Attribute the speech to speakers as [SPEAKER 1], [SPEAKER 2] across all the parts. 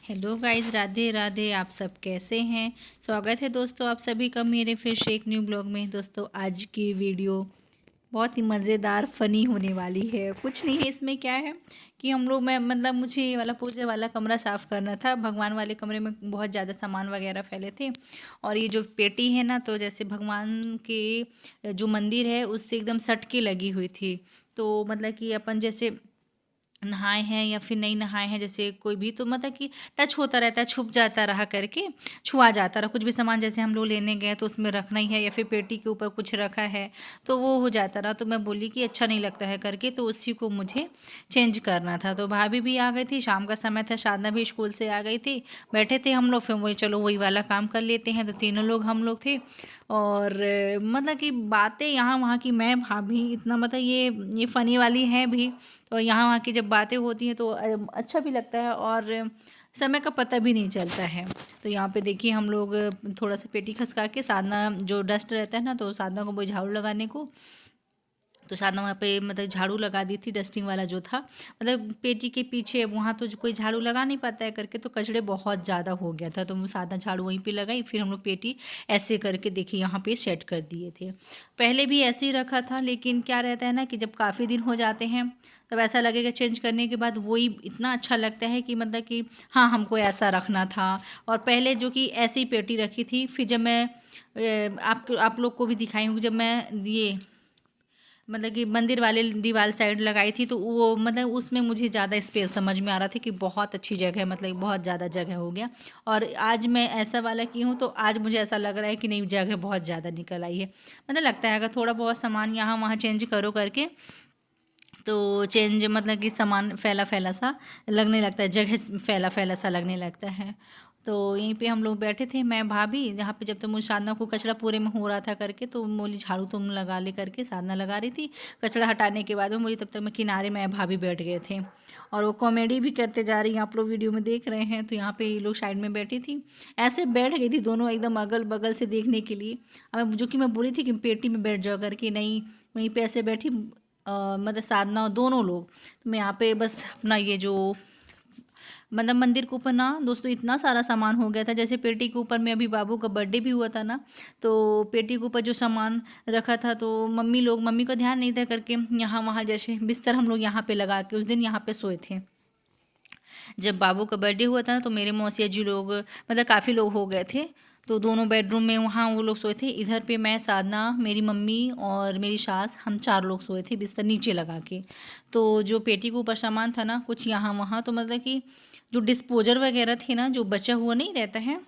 [SPEAKER 1] Hello guys, Radhe Radhe. आप सब कैसे हैं? स्वागत है दोस्तों आप सभी का मेरे फिर से एक न्यू ब्लॉग में। दोस्तों आज की वीडियो बहुत ही मज़ेदार फ़नी होने वाली है। कुछ नहीं है, इसमें क्या है कि हम लोग मैं मतलब मुझे ये वाला पूजा वाला कमरा साफ़ करना था। भगवान वाले कमरे में बहुत ज़्यादा सामान वगैरह फैले थे और ये जो पेटी है ना, तो जैसे भगवान के जो मंदिर है उससे एकदम सट के लगी हुई थी। तो मतलब कि अपन जैसे नहाए हैं या फिर नहीं नहाए हैं, जैसे कोई भी, तो मतलब कि टच होता रहता है, छुप जाता रहा करके, छुआ जाता रहा। कुछ भी सामान जैसे हम लोग लेने गए तो उसमें रखना ही है, या फिर पेटी के ऊपर कुछ रखा है तो वो हो जाता रहा। तो मैं बोली कि अच्छा नहीं लगता है करके, तो उसी को मुझे चेंज करना था। तो भाभी भी आ गई थी, शाम का समय था, साधना भी स्कूल से आ गई थी। बैठे थे हम लोग, फिर वही चलो वही वाला काम कर लेते हैं। तो तीनों लोग हम लोग थे और मतलब कि बातें यहाँ वहाँ की, मैं भाभी इतना मतलब ये फ़नी वाली है भी। और यहाँ वहाँ की जब बातें होती हैं तो अच्छा भी लगता है और समय का पता भी नहीं चलता है। तो यहाँ पे देखिए हम लोग थोड़ा सा पेटी खसका के, साधना जो डस्ट रहता है ना, तो साधना को वो झाड़ू लगाने को, तो साधना वहाँ पे मतलब झाड़ू लगा दी थी, डस्टिंग वाला जो था, मतलब पेटी के पीछे वहाँ तो कोई झाड़ू लगा नहीं पाता है करके, तो कचड़े बहुत ज़्यादा हो गया था। तो वो साधना झाड़ू वहीं पे लगाई, फिर हम लोग पेटी ऐसे करके देखिए यहाँ पे सेट कर दिए थे। पहले भी ऐसे ही रखा था, लेकिन क्या रहता है ना कि जब काफ़ी दिन हो जाते हैं तब ऐसा लगेगा चेंज करने के बाद वही इतना अच्छा लगता है कि मतलब कि हाँ हमको ऐसा रखना था। और पहले जो कि ऐसी पेटी रखी थी, फिर जब मैं आप लोग को भी दिखाई हूँ, जब मैं ये मतलब कि मंदिर वाले दीवार साइड लगाई थी, तो वो मतलब उसमें मुझे ज़्यादा स्पेस समझ में आ रहा था कि बहुत अच्छी जगह है, मतलब बहुत ज़्यादा जगह हो गया। और आज मैं ऐसा वाला की हूँ तो आज मुझे ऐसा लग रहा है कि नहीं, जगह बहुत ज़्यादा निकल आई है। मतलब लगता है अगर थोड़ा बहुत सामान यहाँ वहाँ चेंज करो करके, तो चेंज मतलब कि सामान फैला फैला सा लगने लगता है, जगह फैला फैला सा लगने लगता है। तो यहीं पे हम लोग बैठे थे, मैं भाभी, जहाँ पे जब तक मुझे साधना को कचरा पूरे में हो रहा था करके, तो बोली झाड़ू तुम लगा ले करके, साधना लगा रही थी। कचरा हटाने के बाद में मुझे, तब तक मैं किनारे में भाभी बैठ गए थे और वो कॉमेडी भी करते जा रही हैं, आप लोग वीडियो में देख रहे हैं। तो यहाँ पे ये लोग साइड में बैठी थी, ऐसे बैठ गई थी दोनों एकदम अगल बगल से देखने के लिए। अब जो कि मैं बोली थी कि पेटी में बैठ जाओ करके, नहीं वहीं पे ऐसे बैठी मतलब साधना दोनों लोग। तो मैं यहाँ पे बस अपना ये जो मतलब मंदिर के ऊपर ना दोस्तों इतना सारा सामान हो गया था। जैसे पेटी के ऊपर में अभी बाबू का बर्थडे भी हुआ था ना, तो पेटी के ऊपर जो सामान रखा था, तो मम्मी का ध्यान नहीं था करके, यहाँ वहाँ जैसे बिस्तर हम लोग यहाँ पे लगा के उस दिन यहाँ पे सोए थे। जब बाबू का बर्थडे हुआ था ना, तो मेरे मौसिया जी लोग मतलब काफ़ी लोग हो गए थे, तो दोनों बेडरूम में वहाँ वो लोग सोए थे। इधर पे मैं, साधना, मेरी मम्मी और मेरी सास, हम चार लोग सोए थे बिस्तर नीचे लगा के। तो जो पेटी के ऊपर सामान था ना, कुछ यहाँ वहाँ, तो मतलब कि जो डिस्पोजर वगैरह थे ना, जो बचा हुआ नहीं रहता है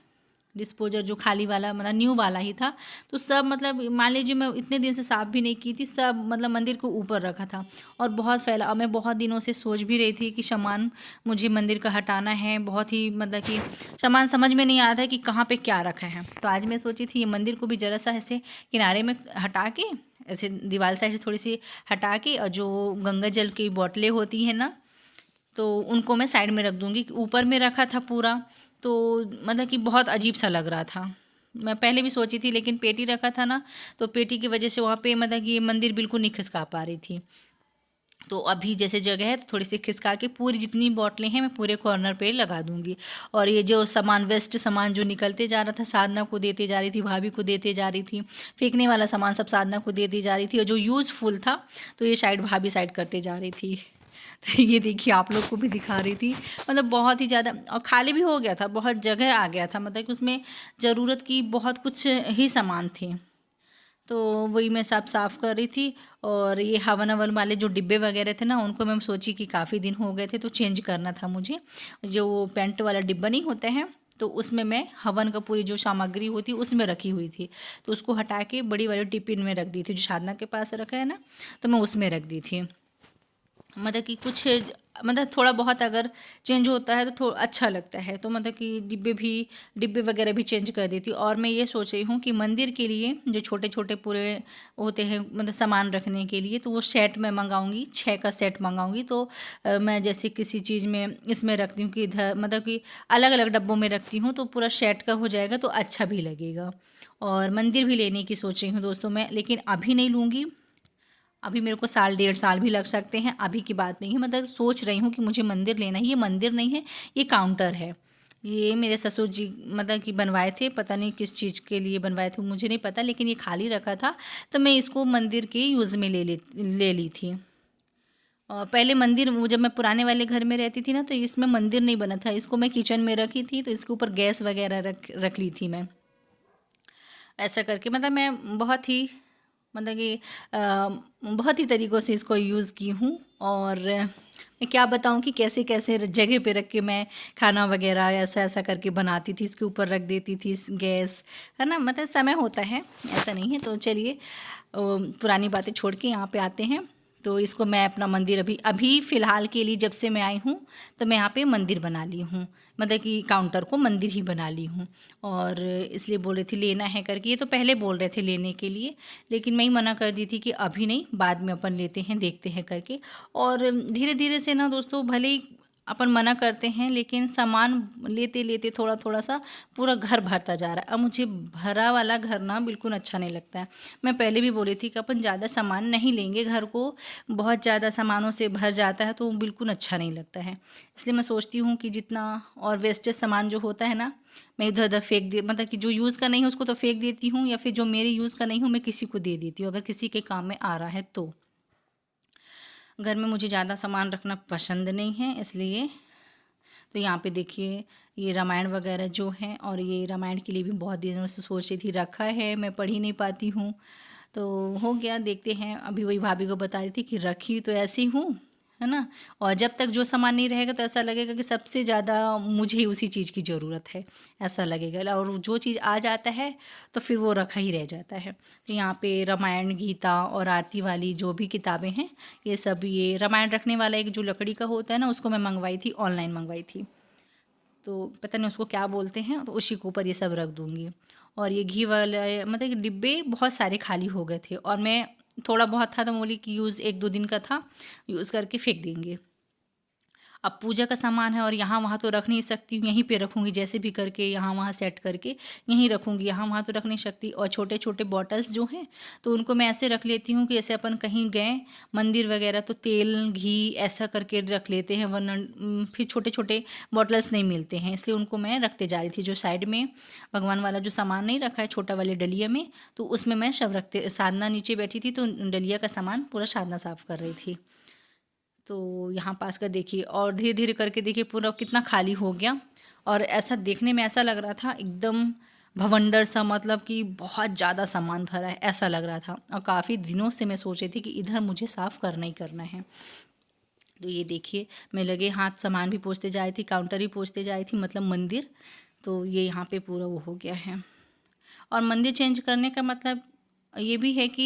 [SPEAKER 1] डिस्पोजर, जो खाली वाला मतलब न्यू वाला ही था, तो सब मतलब मान लीजिए मैं इतने दिन से साफ़ भी नहीं की थी, सब मतलब मंदिर को ऊपर रखा था और बहुत फैला। और मैं बहुत दिनों से सोच भी रही थी कि सामान मुझे मंदिर का हटाना है, बहुत ही मतलब कि सामान समझ में नहीं आ रहा था कि कहाँ पे क्या रखा है। तो आज मैं सोची थी ये मंदिर को भी ज़रा सा ऐसे किनारे में हटा के, ऐसे दीवार साइड से थोड़ी सी हटा के, और जो गंगा जल की बोतलें होती हैं ना, तो उनको मैं साइड में रख दूँगी। ऊपर में रखा था पूरा, तो मतलब कि बहुत अजीब सा लग रहा था। मैं पहले भी सोची थी, लेकिन पेटी रखा था ना, तो पेटी की वजह से वहाँ पे मतलब कि ये मंदिर बिल्कुल नहीं खिसका पा रही थी। तो अभी जैसे जगह है तो थोड़ी सी खिसका के पूरी जितनी बोतलें हैं मैं पूरे कॉर्नर पे लगा दूंगी। और ये जो सामान, वेस्ट सामान जो निकलते जा रहा था, साधना को देते जा रही थी, भाभी को देते जा रही थी, फेंकने वाला सामान सब साधना को देती जा रही थी, और जो यूज़फुल था तो ये साइड भाभी साइड करते जा रही थी। तो ये देखिए आप लोग को भी दिखा रही थी, मतलब बहुत ही ज़्यादा, और खाली भी हो गया था, बहुत जगह आ गया था, मतलब कि उसमें ज़रूरत की बहुत कुछ ही सामान थे। तो वही मैं सब साफ़ कर रही थी। और ये हवन अवन वाले जो डिब्बे वगैरह थे ना, उनको मैं सोची कि काफ़ी दिन हो गए थे तो चेंज करना था मुझे। जो वो पेंट वाला डिब्बा नहीं होता है, तो उसमें मैं हवन का पूरी जो सामग्री होती उसमें रखी हुई थी, तो उसको हटा के बड़ी वाली टिफिन में रख दी थी, जो साधना के पास रखा है ना, तो मैं उसमें रख दी थी। मतलब कि कुछ मतलब थोड़ा बहुत अगर चेंज होता है तो थोड़ा अच्छा लगता है, तो मतलब कि डिब्बे वगैरह भी चेंज कर देती। और मैं ये सोच रही हूँ कि मंदिर के लिए जो छोटे छोटे पूरे होते हैं मतलब सामान रखने के लिए, तो वो सेट मैं मंगाऊंगी, 6 का सेट मंगाऊंगी। तो मैं जैसे किसी चीज़ में इसमें रखती हूँ कि इधर मतलब कि अलग अलग डब्बों में रखती हूँ, तो पूरा सेट का हो जाएगा तो अच्छा भी लगेगा। और मंदिर भी लेने की सोच रही हूँ दोस्तों मैं, लेकिन अभी नहीं लूँगी। अभी मेरे को साल डेढ़ साल भी लग सकते हैं, अभी की बात नहीं है। मतलब सोच रही हूँ कि मुझे मंदिर लेना है। ये मंदिर नहीं है, ये काउंटर है। ये मेरे ससुर जी मतलब कि बनवाए थे, पता नहीं किस चीज़ के लिए बनवाए थे मुझे नहीं पता, लेकिन ये खाली रखा था तो मैं इसको मंदिर के यूज़ में ले ली थी। और पहले मंदिर, वो जब मैं पुराने वाले घर में रहती थी ना, तो इसमें मंदिर नहीं बना था, इसको मैं किचन में रखी थी, तो इसके ऊपर गैस वगैरह रख ली थी मैं। ऐसा करके मतलब मैं बहुत ही मतलब कि बहुत ही तरीक़ों से इसको यूज़ की हूँ। और मैं क्या बताऊँ कि कैसे कैसे जगह पे रख के मैं खाना वगैरह ऐसा ऐसा करके बनाती थी, इसके ऊपर रख देती थी गैस, है ना। मतलब समय होता है, ऐसा नहीं है। तो चलिए पुरानी बातें छोड़ के यहाँ पे आते हैं। तो इसको मैं अपना मंदिर अभी अभी फ़िलहाल के लिए जब से मैं आई हूँ तो मैं यहाँ पे मंदिर बना ली हूँ, मतलब कि काउंटर को मंदिर ही बना ली हूँ। और इसलिए बोल रही थी लेना है करके, ये तो पहले बोल रहे थे लेने के लिए, लेकिन मैं ही मना कर दी थी कि अभी नहीं, बाद में अपन लेते हैं, देखते हैं करके। और धीरे धीरे से ना दोस्तों, भले ही अपन मना करते हैं लेकिन सामान लेते लेते थोड़ा थोड़ा सा पूरा घर भरता जा रहा है। अब मुझे भरा वाला घर ना बिल्कुल अच्छा नहीं लगता है। मैं पहले भी बोली थी कि अपन ज़्यादा सामान नहीं लेंगे, घर को बहुत ज़्यादा सामानों से भर जाता है तो बिल्कुल अच्छा नहीं लगता है। इसलिए मैं सोचती हूँ कि जितना और वेस्टेज सामान जो होता है ना, मैं इधर उधर फेंक दे, मतलब कि जो यूज़ का नहीं है उसको तो फेंक देती हूँ, या फिर जो मेरे यूज़ का नहीं हो मैं किसी को दे देती हूँ, अगर किसी के काम में आ रहा है तो। घर में मुझे ज़्यादा सामान रखना पसंद नहीं है, इसलिए। तो यहाँ पे देखिए ये रामायण वगैरह जो है, और ये रामायण के लिए भी बहुत दिनों से सोच रही थी, रखा है, मैं पढ़ ही नहीं पाती हूँ। तो हो गया, देखते हैं। अभी वही भाभी को बता रही थी कि रखी तो ऐसी हूँ, है ना। और जब तक जो सामान नहीं रहेगा तो ऐसा लगेगा कि सबसे ज़्यादा मुझे उसी चीज़ की ज़रूरत है, ऐसा लगेगा। और जो चीज़ आ जाता है तो फिर वो रखा ही रह जाता है। तो यहाँ पे रामायण, गीता और आरती वाली जो भी किताबें हैं, ये सब, ये रामायण रखने वाला एक जो लकड़ी का होता है ना, उसको मैं मंगवाई थी, ऑनलाइन मंगवाई थी, तो पता नहीं उसको क्या बोलते हैं, तो उसी के ऊपर ये सब रख दूँगी। और ये घी वाले मतलब कि डिब्बे बहुत सारे खाली हो गए थे, और मैं थोड़ा बहुत था तो बोली कि यूज़ 1-2 दिन का था, यूज़ करके फेंक देंगे। अब पूजा का सामान है और यहाँ वहाँ तो रख नहीं सकती हूँ, यहीं पे रखूँगी, जैसे भी करके यहाँ वहाँ सेट करके यहीं रखूँगी, यहाँ वहाँ तो रख नहीं सकती। और छोटे छोटे बॉटल्स जो हैं तो उनको मैं ऐसे रख लेती हूँ कि जैसे अपन कहीं गए मंदिर वगैरह तो तेल घी ऐसा करके रख लेते हैं, वरना फिर छोटे छोटे बॉटल्स नहीं मिलते हैं, इसलिए उनको मैं रखते जा रही थी। जो साइड में भगवान वाला जो सामान नहीं रखा है छोटा वाले डलिया में, तो उसमें मैं सब रखते, साधना नीचे बैठी थी तो डलिया का सामान पूरा साधना साफ़ कर रही थी। तो यहाँ पास का देखिए, और धीरे धीरे करके देखिए पूरा कितना खाली हो गया। और ऐसा देखने में ऐसा लग रहा था एकदम भवंडर सा, मतलब कि बहुत ज़्यादा सामान भरा है ऐसा लग रहा था। और काफ़ी दिनों से मैं सोच रही थी कि इधर मुझे साफ़ करना ही करना है। तो ये देखिए मैं लगे हाथ सामान भी पोंछते जा रही थी, काउंटर भी पोंछते जा रही थी, मतलब मंदिर। तो ये यहाँ पे पूरा वो हो गया है। और मंदिर चेंज करने का मतलब ये भी है कि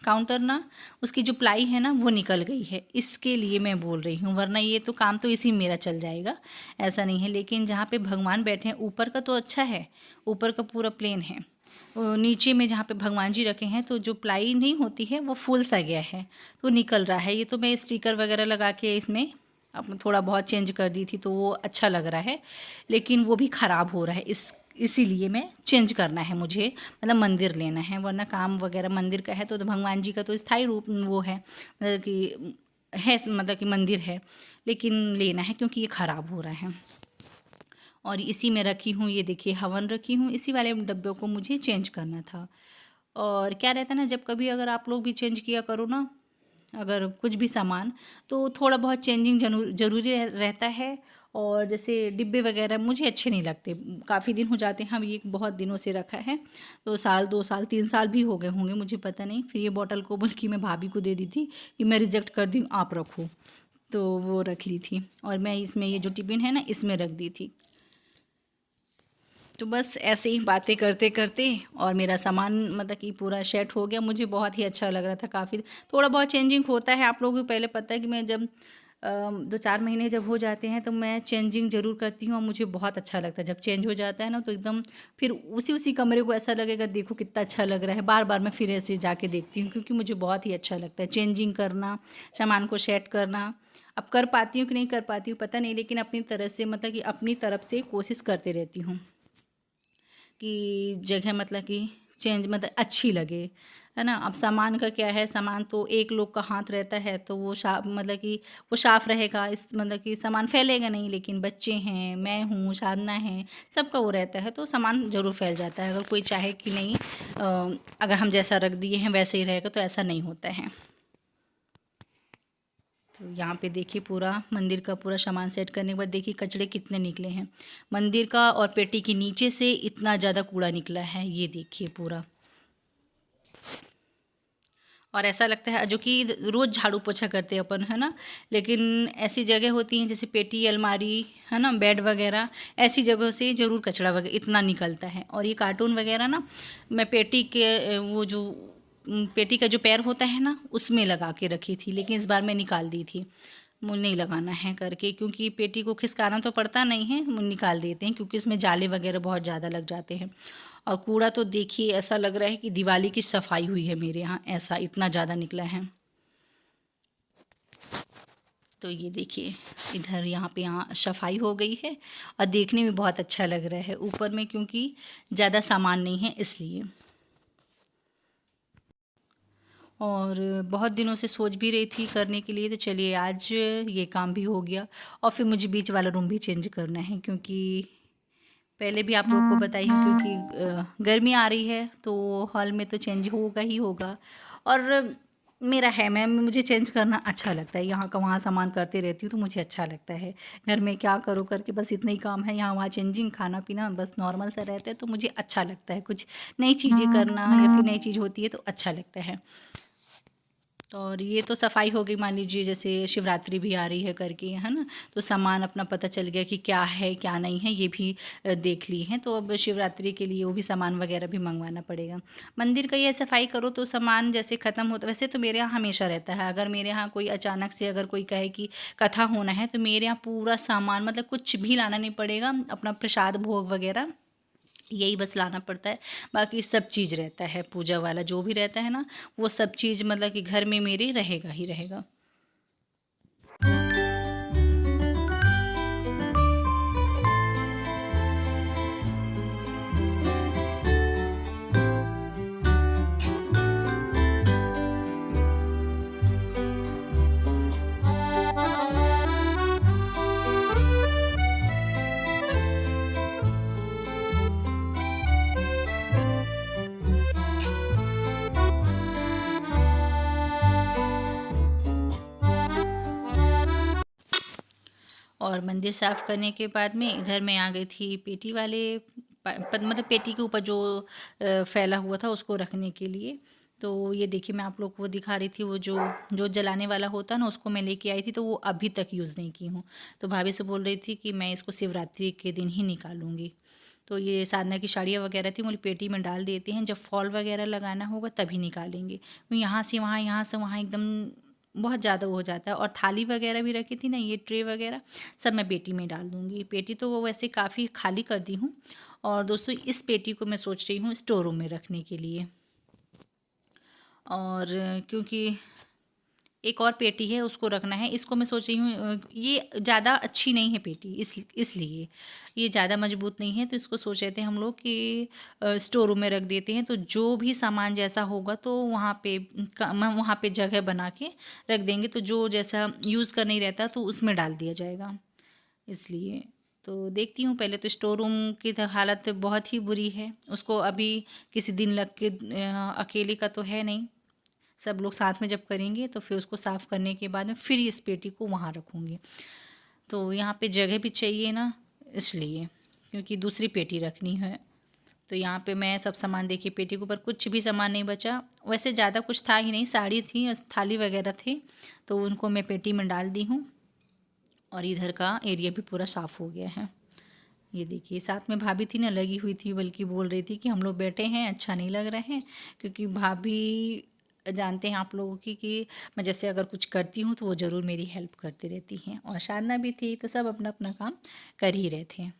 [SPEAKER 1] काउंटर ना, उसकी जो प्लाई है ना वो निकल गई है, इसके लिए मैं बोल रही हूँ, वरना ये तो काम तो इसी मेरा चल जाएगा, ऐसा नहीं है। लेकिन जहाँ पे भगवान बैठे हैं ऊपर का तो अच्छा है, ऊपर का पूरा प्लेन है। नीचे में जहाँ पे भगवान जी रखे हैं तो जो प्लाई नहीं होती है वो फूल सा गया है, तो निकल रहा है। ये तो मैं स्टिकर वगैरह लगा के इसमें अब थोड़ा बहुत चेंज कर दी थी तो वो अच्छा लग रहा है, लेकिन वो भी ख़राब हो रहा है, इसीलिए मैं चेंज करना है मुझे, मतलब मंदिर लेना है। वरना काम वगैरह मंदिर का है तो भगवान जी का तो स्थायी रूप वो है, मतलब कि है, मतलब कि मंदिर है, लेकिन लेना है क्योंकि ये ख़राब हो रहा है। और इसी में रखी हूँ, ये देखिए हवन रखी हूँ, इसी वाले डब्बे को मुझे चेंज करना था। और क्या रहता है ना, जब कभी अगर आप लोग भी चेंज किया करो ना, अगर कुछ भी सामान, तो थोड़ा बहुत चेंजिंग ज़रूरी रहता है। और जैसे डिब्बे वगैरह मुझे अच्छे नहीं लगते, काफ़ी दिन हो जाते हैं, हम ये बहुत दिनों से रखा है, तो साल 2 साल 3 साल भी हो गए होंगे मुझे पता नहीं। फिर ये बॉटल को बल्कि मैं भाभी को दे दी थी कि मैं रिजेक्ट कर दी, आप रखो, तो वो रख ली थी। और मैं इसमें ये जो टिफ़िन है ना इसमें रख दी थी। तो बस ऐसे ही बातें करते करते और मेरा सामान मतलब कि पूरा सेट हो गया, मुझे बहुत ही अच्छा लग रहा था। काफ़ी थोड़ा बहुत चेंजिंग होता है, आप लोगों को पहले पता है कि मैं जब 2-4 महीने जब हो जाते हैं तो मैं चेंजिंग ज़रूर करती हूँ, और मुझे बहुत अच्छा लगता है जब चेंज हो जाता है ना, तो एकदम फिर उसी उसी कमरे को ऐसा लगेगा देखो कितना अच्छा लग रहा है, बार बार मैं फिर ऐसे जाके देखती हूँ, क्योंकि मुझे बहुत ही अच्छा लगता है चेंजिंग करना, सामान को सेट करना। अब कर पाती हूँ कि नहीं कर पाती हूँ पता नहीं, लेकिन अपनी तरह से मतलब कि अपनी तरफ से कोशिश करते रहती हूँ कि जगह मतलब कि चेंज मतलब अच्छी लगे, है ना। अब सामान का क्या है, सामान तो एक लोग का हाथ रहता है तो वो मतलब कि वो साफ़ रहेगा, इस मतलब कि सामान फैलेगा नहीं। लेकिन बच्चे हैं, मैं हूँ, साधना है, सबका वो रहता है तो सामान ज़रूर फैल जाता है। अगर कोई चाहे कि नहीं अगर हम जैसा रख दिए हैं वैसे ही रहेगा, तो ऐसा नहीं होता है। तो यहाँ पे देखिए पूरा मंदिर का पूरा सामान सेट करने के बाद देखिए कचड़े कितने निकले हैं मंदिर का, और पेटी के नीचे से इतना ज़्यादा कूड़ा निकला है, ये देखिए पूरा। और ऐसा लगता है जो कि रोज़ झाड़ू पोछा करते हैं अपन, है ना। लेकिन ऐसी जगह होती हैं जैसे पेटी, अलमारी, है ना, बेड वगैरह, ऐसी जगहों से ज़रूर कचरा वगैरह इतना निकलता है। और ये कार्टून वगैरह ना मैं पेटी के वो जो पेटी का जो पैर होता है ना उसमें लगा के रखी थी, लेकिन इस बार मैं निकाल दी थी। मुझे नहीं लगाना है करके, क्योंकि पेटी को खिसकाना तो पड़ता नहीं है, निकाल देते हैं क्योंकि इसमें जाले वगैरह बहुत ज़्यादा लग जाते हैं। और कूड़ा तो देखिए ऐसा लग रहा है कि दिवाली की सफाई हुई है मेरे यहाँ, ऐसा इतना ज़्यादा निकला है। तो ये देखिए इधर यहाँ सफाई हो गई है और देखने में बहुत अच्छा लग रहा है ऊपर में, क्योंकि ज़्यादा सामान नहीं है इसलिए। और बहुत दिनों से सोच भी रही थी करने के लिए, तो चलिए आज ये काम भी हो गया। और फिर मुझे बीच वाला रूम भी चेंज करना है, क्योंकि पहले भी आप लोगों को बताई हूँ, क्योंकि गर्मी आ रही है तो हॉल में तो चेंज होगा ही होगा। और मेरा है, मुझे चेंज करना अच्छा लगता है, यहाँ का वहाँ सामान करते रहती हूँ तो मुझे अच्छा लगता है। घर में क्या करो करके बस इतना ही काम है, यहाँ वहाँ चेंजिंग, खाना पीना बस नॉर्मल सा रहता है, तो मुझे अच्छा लगता है कुछ नई चीज़ें करना, या फिर नई चीज़ होती है तो अच्छा लगता है। और ये तो सफाई हो गई, मान लीजिए जैसे शिवरात्रि भी आ रही है करके, है ना, तो सामान अपना पता चल गया कि क्या है क्या नहीं है, ये भी देख ली हैं। तो अब शिवरात्रि के लिए वो भी सामान वगैरह भी मंगवाना पड़ेगा। मंदिर का ये सफाई करो तो सामान जैसे ख़त्म होता, वैसे तो मेरे यहाँ हमेशा रहता है। अगर मेरे यहाँ कोई अचानक से अगर कोई कहे कि कथा होना है तो मेरे यहाँ पूरा सामान, मतलब कुछ भी लाना नहीं पड़ेगा, अपना प्रसाद भोग वगैरह यही बस लाना पड़ता है। बाकी सब चीज़ रहता है, पूजा वाला जो भी रहता है ना, वो सब चीज़ मतलब कि घर में मेरे रहेगा ही रहेगा। और मंदिर साफ़ करने के बाद में इधर मैं आ गई थी पेटी वाले मतलब पेटी के ऊपर जो फैला हुआ था उसको रखने के लिए। तो ये देखिए मैं आप लोग को वो दिखा रही थी, वो जो जलाने वाला होता ना उसको मैं लेके आई थी, तो वो अभी तक यूज़ नहीं की हूँ। तो भाभी से बोल रही थी कि मैं इसको शिवरात्रि के दिन ही निकालूंगी। तो ये साधना की साड़ियाँ वगैरह थी, मुझे पेटी में डाल देते हैं, जब फॉल वगैरह लगाना होगा तभी निकालेंगे। तो यहाँ से वहाँ एकदम बहुत ज़्यादा वो हो जाता है। और थाली वगैरह भी रखी थी ना, ये ट्रे वगैरह सब मैं पेटी में डाल दूँगी। पेटी तो वो वैसे काफ़ी खाली कर दी हूँ। और दोस्तों इस पेटी को मैं सोच रही हूँ स्टोर रूम में रखने के लिए। और क्योंकि एक और पेटी है उसको रखना है, इसको मैं सोच रही हूँ ये ज़्यादा अच्छी नहीं है पेटी, इसलिए ये ज़्यादा मजबूत नहीं है, तो इसको सोच रहे थे हम लोग कि स्टोर रूम में रख देते हैं। तो जो भी सामान जैसा होगा तो वहाँ पे जगह बना के रख देंगे, तो जो जैसा यूज़ कर नहीं रहता तो उसमें डाल दिया जाएगा, इसलिए। तो देखती हूँ, पहले तो स्टोर रूम की तो हालत बहुत ही बुरी है, उसको अभी किसी दिन लग के अकेले का तो है नहीं, सब लोग साथ में जब करेंगे तो फिर उसको साफ़ करने के बाद में फिर इस पेटी को वहाँ रखूँगी। तो यहाँ पे जगह भी चाहिए ना, इसलिए, क्योंकि दूसरी पेटी रखनी है। तो यहाँ पे मैं सब सामान देखिए, पेटी के ऊपर कुछ भी सामान नहीं बचा, वैसे ज़्यादा कुछ था ही नहीं, साड़ी थी, थाली वगैरह थी, तो उनको मैं पेटी में डाल दी हूँ। और इधर का एरिया भी पूरा साफ़ हो गया है। ये देखिए साथ में भाभी थी ना, लगी हुई थी, बल्कि बोल रही थी कि हम लोग बैठे हैं अच्छा नहीं लग रहा है, क्योंकि भाभी जानते हैं आप लोगों की कि मैं जैसे अगर कुछ करती हूँ तो वो ज़रूर मेरी हेल्प करती रहती हैं। और साधना भी थी, तो सब अपना अपना काम कर ही रहे थे।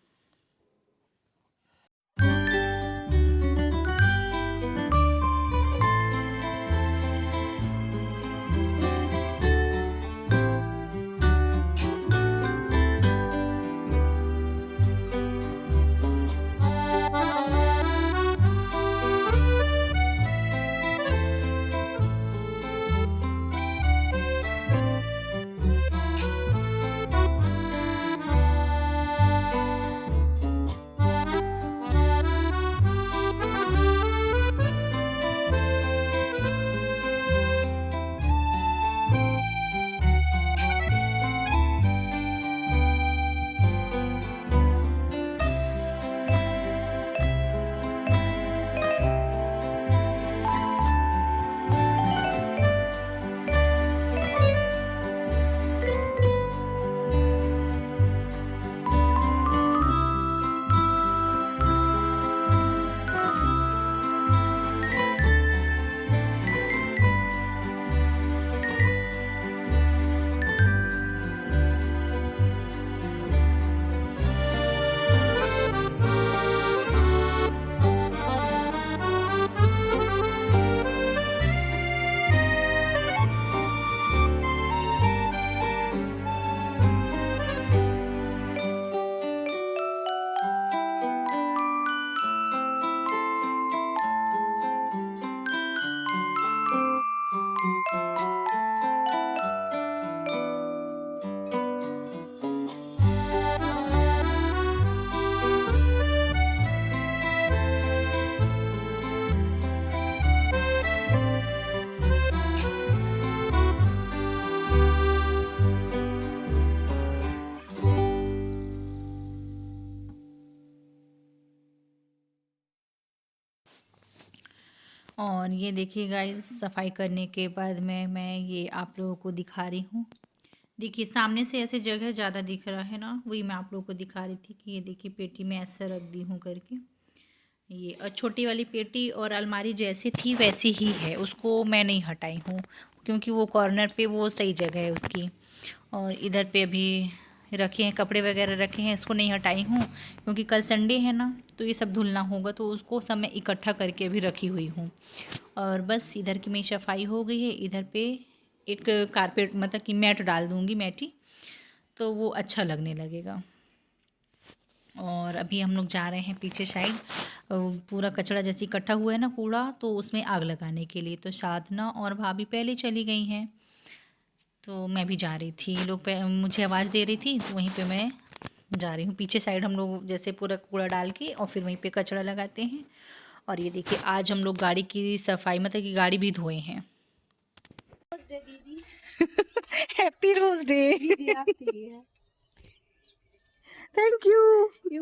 [SPEAKER 1] और ये देखिए गाइस, सफाई करने के बाद मैं ये आप लोगों को दिखा रही हूँ। देखिए सामने से ऐसे जगह ज़्यादा दिख रहा है ना, वही मैं आप लोगों को दिखा रही थी कि ये देखिए पेटी में ऐसा रख दी हूँ करके। ये और छोटी वाली पेटी और अलमारी जैसी थी वैसी ही है, उसको मैं नहीं हटाई हूँ क्योंकि वो कॉर्नर पे वो सही जगह है उसकी। और इधर पे अभी रखे हैं कपड़े वगैरह रखे हैं, इसको नहीं हटाई हूँ क्योंकि कल संडे है ना, तो ये सब धुलना होगा, तो उसको सब मैं इकट्ठा करके अभी रखी हुई हूँ। और बस इधर की मेरी सफाई हो गई है। इधर पे एक कारपेट मतलब कि मैट डाल दूँगी, मैटी, तो वो अच्छा लगने लगेगा। और अभी हम लोग जा रहे हैं पीछे साइड, पूरा कचरा जैसे इकट्ठा हुआ है ना, कूड़ा, तो उसमें आग लगाने के लिए। तो साधना और भाभी पहले चली गई हैं, तो मैं भी जा रही थी। लोग मुझे आवाज़ दे रही थी, तो वहीं पे मैं जा रही हूँ। पीछे साइड हम लोग जैसे पूरा कूड़ा डाल के और फिर वहीं पे कचरा लगाते हैं। और ये देखिए आज हम लोग गाड़ी की सफाई मतलब कि गाड़ी भी धोए हैं। Happy rose day. Thank you.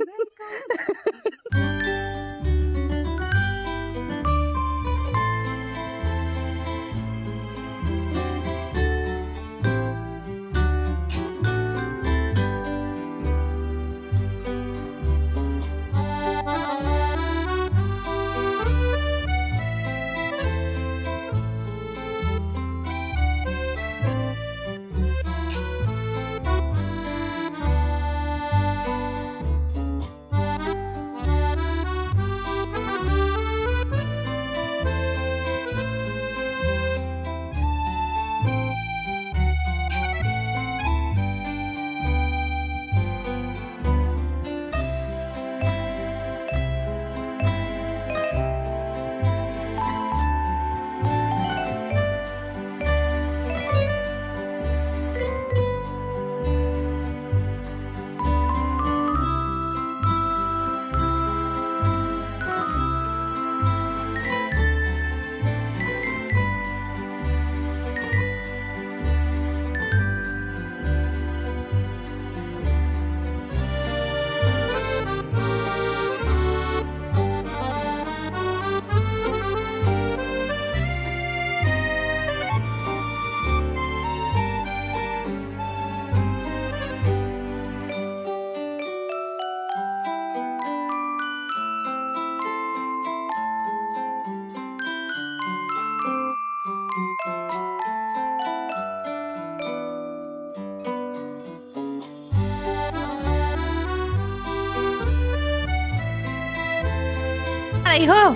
[SPEAKER 1] रही हो,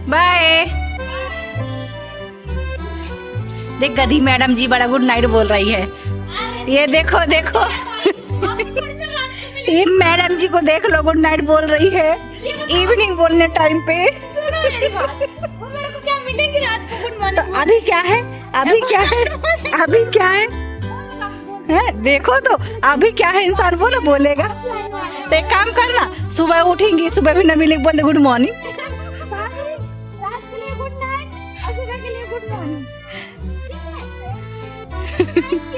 [SPEAKER 1] बाय। देख गधी मैडम जी बड़ा गुड नाइट बोल रही है। ये देखो देखो ये मैडम जी को देख लो, गुड नाइट बोल रही है इवनिंग बोलने टाइम पे। तो अभी क्या है, अभी क्या है, अभी क्या है, देखो तो अभी क्या है, इंसान बोलो बोलेगा। तो एक काम करना, सुबह उठेंगी, सुबह भी न मिले बोल दे गुड मॉर्निंग।
[SPEAKER 2] Thank you.